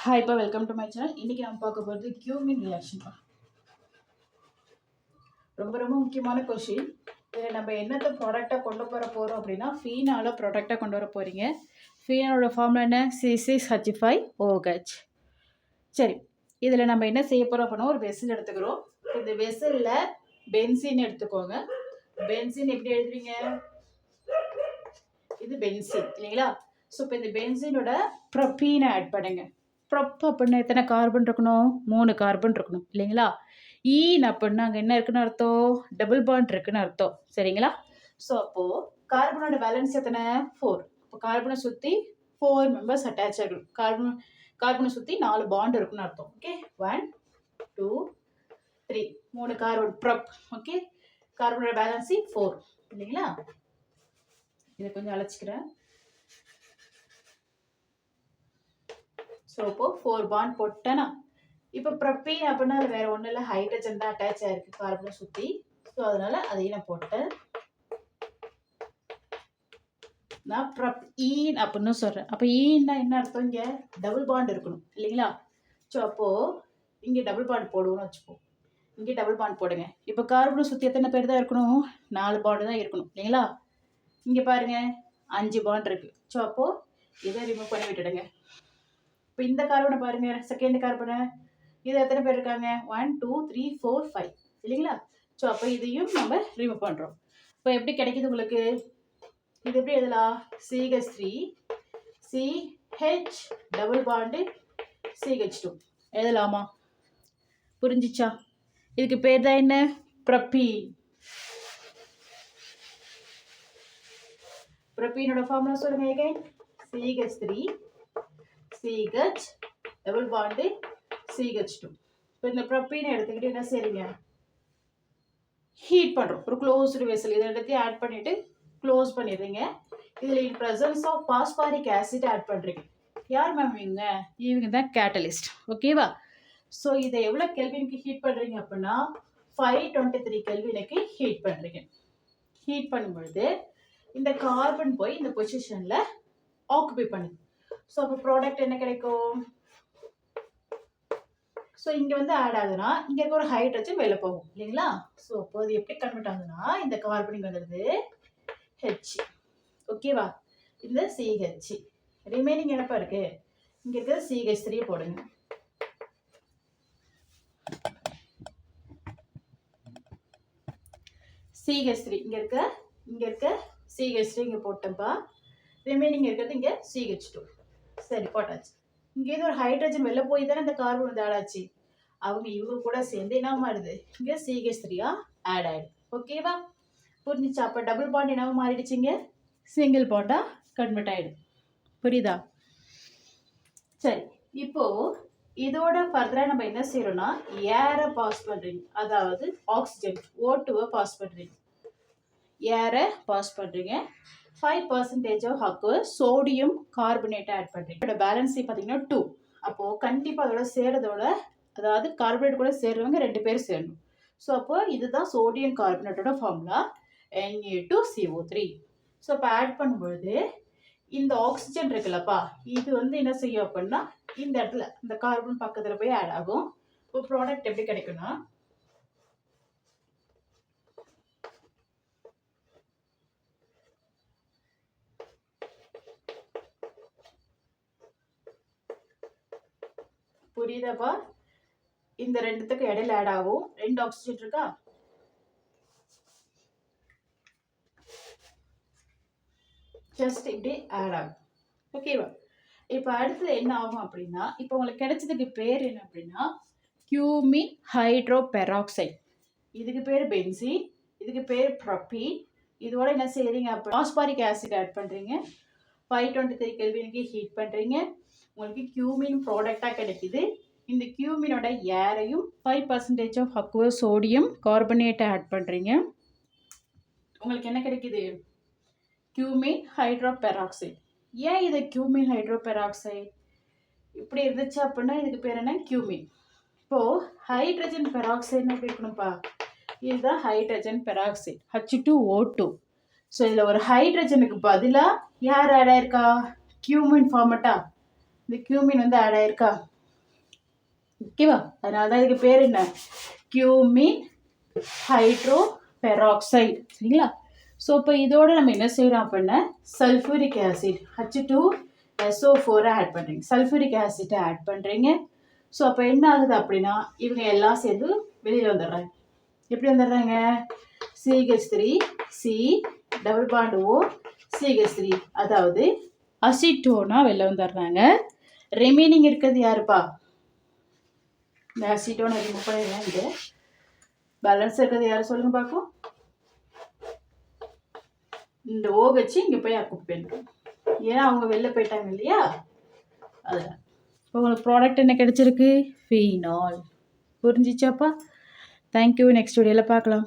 ஹாய்ப்பா, welcome to my channel. இன்றைக்கி நம்ம பார்க்க போகிறது கியூமின் ரியாக்ஷன்ப்பா. ரொம்ப ரொம்ப முக்கியமான கொஷின். இதில் நம்ம என்னத்தை ப்ராடக்டாக கொண்டு போகிறோம் அப்படின்னா ஃபீனால் ப்ராடக்டாக கொண்டு வர போகிறீங்க. ஃபீனோட ஃபார்முலா என்ன? C6H5OH. சரி, இதில் நம்ம என்ன செய்ய போகிறோம் அப்படின்னா ஒரு வெசில் எடுத்துக்கிறோம். இந்த வெசிலில் பென்சின் எடுத்துக்கோங்க. பென்சின் எப்படி எழுதுவீங்க? இது பென்சின் இல்லைங்களா? ஸோ இப்போ இந்த பென்சினோட ப்ரொப்பீனை ஆட் பண்ணுங்க. ப்ரொப் அப்படின்னா எத்தனை கார்பன் இருக்கணும்? 3 கார்பன் இருக்கணும் இல்லைங்களா? ஈன் அப்படின்னா அங்கே என்ன இருக்குன்னு அர்த்தம்? டபுள் பாண்ட் இருக்குன்னு அர்த்தம். சரிங்களா? ஸோ அப்போது கார்பனோட பேலன்ஸ் எத்தனை? 4. இப்போ கார்பனை சுற்றி 4 மெம்பர்ஸ் அட்டாச் ஆகிடும். கார்பனை சுற்றி 4 பாண்ட் இருக்குன்னு அர்த்தம். Okay, 1 2 3 3 carbon prop. ஓகே, கார்பனோட பேலன்ஸி 4 இல்லைங்களா? இதை கொஞ்சம் அழைச்சிக்கிறேன். ஸோ இப்போ 4 பாண்ட் போட்டேன்னா இப்போ ப்ரொப்பீன் அப்படின்னா அது வேறு ஒன்றும் இல்லை, ஹைட்ரஜன் தான் அட்டாச் ஆகிருக்கு கார்பனை சுற்றி. ஸோ அதனால் அதையும் நான் போட்டேன். நான் ப்ரொப்பீன் அப்படின்னு சொல்கிறேன். அப்போ ஈன்னா என்ன அர்த்தம்? இங்கே டபுள் பாண்ட் இருக்கணும் இல்லைங்களா? ஸோ அப்போது இங்கே டபுள் பாண்ட் போடுவோம்னு வச்சுப்போம். இங்கே டபுள் பாண்ட் போடுங்க. இப்போ கார்பனை சுற்றி எத்தனை பேர் தான் இருக்கணும்? 4 பாண்டு தான் இருக்கணும் இல்லைங்களா? இங்கே பாருங்கள் 5 பாண்ட் இருக்குது. ஸோ அப்போது இதை ரிமூவ் பண்ணி விட்டுடுங்க. இப்போ இந்த கார்பனை பாருங்கள், செகண்ட் கார்பனை, இது எத்தனை பேர் இருக்காங்க? 1 2 3 4 5 இல்லைங்களா? ஸோ அப்போ இதையும் நம்ம ரிமூவ் பண்ணுறோம். இப்போ எப்படி கிடைக்கிது உங்களுக்கு? இது எப்படி எழுதலாம்? CH3 CH double bond CH2 எழுதலாமா? புரிஞ்சிச்சா? இதுக்கு பேர் தான் என்ன? ப்ரொப்பீன். ப்ரொப்பீனோட ஃபார்முலா சொல்லுங்க again. CH3 CH double bond CH2. இப்போ இந்த ப்ரொப்பீனை எடுத்துக்கிட்டு என்ன செய்றீங்க? ஹீட் பண்ணுறோம். ஒரு க்ளோஸ்டு வெசல் இதை எடுத்து ஆட் பண்ணிவிட்டு க்ளோஸ் பண்ணிடுறீங்க. இதில் in presence of phosphoric acid add பண்ணுறீங்க. யார் மேம் இவங்க? இவங்க தான் கேட்டலிஸ்ட். ஓகேவா? ஸோ இதை எவ்வளோ கெல்வினுக்கு ஹீட் பண்ணுறீங்க அப்படின்னா 523 கெல்வினுக்கு ஹீட் பண்ணுறீங்க. ஹீட் பண்ணும்பொழுது இந்த கார்பன் போய் இந்த பொசிஷனில் ஆக்குபை பண்ணுது. ஸோ அப்போ ப்ராடக்ட் என்ன கிடைக்கும்? ஸோ இங்கே வந்து ஆட் ஆகுதுன்னா இங்கே இருக்க ஒரு ஹைட்ரஜன் வெளில போகும் இல்லைங்களா? ஸோ அப்போ அது எப்படி கன்வெர்ட் ஆகுதுன்னா இந்த கார்பனிக் வந்துடுது ஹெச். ஓகேவா? இந்த CH. ரிமைனிங் என்னப்பா இருக்கு? இங்கே இருக்கிற CH3 போடுங்க. CH3 இங்கே இருக்க CH3 இங்கே போட்டேன்ப்பா. ரிமைனிங் இருக்கிறது இங்கே CH2. சரி, போட்டாச்சு. இங்கே ஒரு ஹைட்ரஜன் வெளில போய் தானே இந்த கார்பன் வந்து ஆட் ஆச்சு. இவங்க கூட சேர்ந்து என்ன மாறுது? இங்கே CH3 ஆட் ஆயிடுது. ஓகேவா? புரிஞ்சிச்சா? அப்போ டபுள் பாண்ட் என்னவா மாறிடுச்சுங்க? சிங்கிள் பாண்டாக கன்வெர்ட் ஆகிடுது. புரியுதா? சரி, இப்போ இதோட ஃபர்தராக நம்ம என்ன செய்யறோம்னா ஏரை பாஸ் பண்ணுறீங்க, அதாவது ஆக்சிஜன் O2 பாஸ் பண்ணுறீங்க. ஏரை பாஸ் பண்ணுறீங்க. 5% ஆஃப் அக்வஸ் சோடியம் கார்பனேட்டை ஆட் பண்ணுறீங்க. இதோட பேலன்ஸை பார்த்தீங்கன்னா 2. அப்போது கண்டிப்பாக அதோட சேர்றதோட, அதாவது கார்பனேட் கூட சேர்றவங்க 2 பேர் சேரணும். ஸோ அப்போ இதுதான் சோடியம் கார்பனேட்டோட ஃபார்முலா Na2CO3. ஸோ இப்போ ஆட் பண்ணும்பொழுது இந்த ஆக்சிஜன் இருக்குல்லப்பா, இது வந்து என்ன செய்யும் அப்படின்னா இந்த இடத்துல இந்த கார்பன் பக்கத்தில் போய் ஆட் ஆகும். இப்போ ப்ராடக்ட் எப்படி கிடைக்கும்னா புரியுதாப்பா? இந்த ரெண்டுத்துக்கு இடையில ஆட் ஆகும். 2 ஆக்சிஜன் இருக்கா? ஜஸ்ட் இப்படி ஆட் ஆகும். ஓகேவா? இப்போ அடுத்தது என்ன ஆகும் அப்படின்னா, இப்போ உங்களுக்கு கிடைச்சதுக்கு பேர் என்ன அப்படின்னா கியூமின் ஹைட்ரோ பெராக்சைடு. இதுக்கு பேர் பென்சீன், இதுக்கு பேர் ப்ரொப்பீன். இதோட என்ன செய்யறீங்க? அப்போ பாஸ்பாரிக் ஆசிட் ஆட் பண்ணுறீங்க. 523 கெல்வினுக்கு ஹீட் பண்ணுறீங்க. உங்களுக்கு கியூமின் ப்ராடக்டாக கிடைக்குது. இந்த கியூமினோட ஏரையும் 5% ஆஃப் அக்வஸ் சோடியம் கார்பனேட்டை ஆட் பண்ணுறீங்க. உங்களுக்கு என்ன கிடைக்குது? Cumin hydro peroxide. ஏன் இது கியூமின் ஹைட்ரோ பெராக்சைடு இப்படி இருந்துச்சு அப்படின்னா இதுக்கு பேர் என்ன? கியூமின். இப்போது ஹைட்ரஜன் பெராக்சைடுன்னு எப்படி இருக்கணும்ப்பா? இதுதான் ஹைட்ரஜன் பெராக்சைடு H2O2. ஸோ இதில் ஒரு ஹைட்ரஜனுக்கு பதிலாக யார் ஆட் ஆயிருக்கா? கியூமின் ஃபார்மட்டா? இந்த கியூமின் வந்து ஆட் ஆயிருக்கா? ஓகேவா? அதனால தான் இதுக்கு பேர் என்ன, கியூமின் ஹைட்ரோ பெராக்சைடு. சரிங்களா? ஸோ இப்போ இதோட நம்ம என்ன செய்கிறோம் அப்படின்னா சல்ஃபூரிக் ஆசிட் H2SO4 ஆட் பண்ணுறீங்க, சல்ஃபூரிக் ஆசிட்டை ஆட் பண்ணுறீங்க. ஸோ அப்போ என்ன ஆகுது அப்படின்னா இவங்க எல்லாம் சேர்ந்து வெளியில் வந்துடுறாங்க. எப்படி வந்துடுறாங்க? CH3C double bond O CH3, அதாவது அசிட்டோனா வெளில வந்துடுறாங்க. ரிமைனிங் இருக்கிறது யாருப்பா? இந்த அசிட்டோனை ரிமூவ் பண்ணிடுறேன். இங்கே பேலன்ஸ் இருக்கிறது யார் சொல்லுங்க பார்க்கும்? இந்த OH இங்கே போய் அக்குப் பண்ணிடும், ஏன்னா அவங்க வெளில போயிட்டாங்க இல்லையா? அதில் இப்போ உங்களுக்கு ப்ராடக்ட் என்ன கிடைச்சிருக்கு? ஃபீனால். புரிஞ்சிச்சாப்பா? தேங்க்யூ. நெக்ஸ்ட் வீடியோவில் பார்க்கலாம்.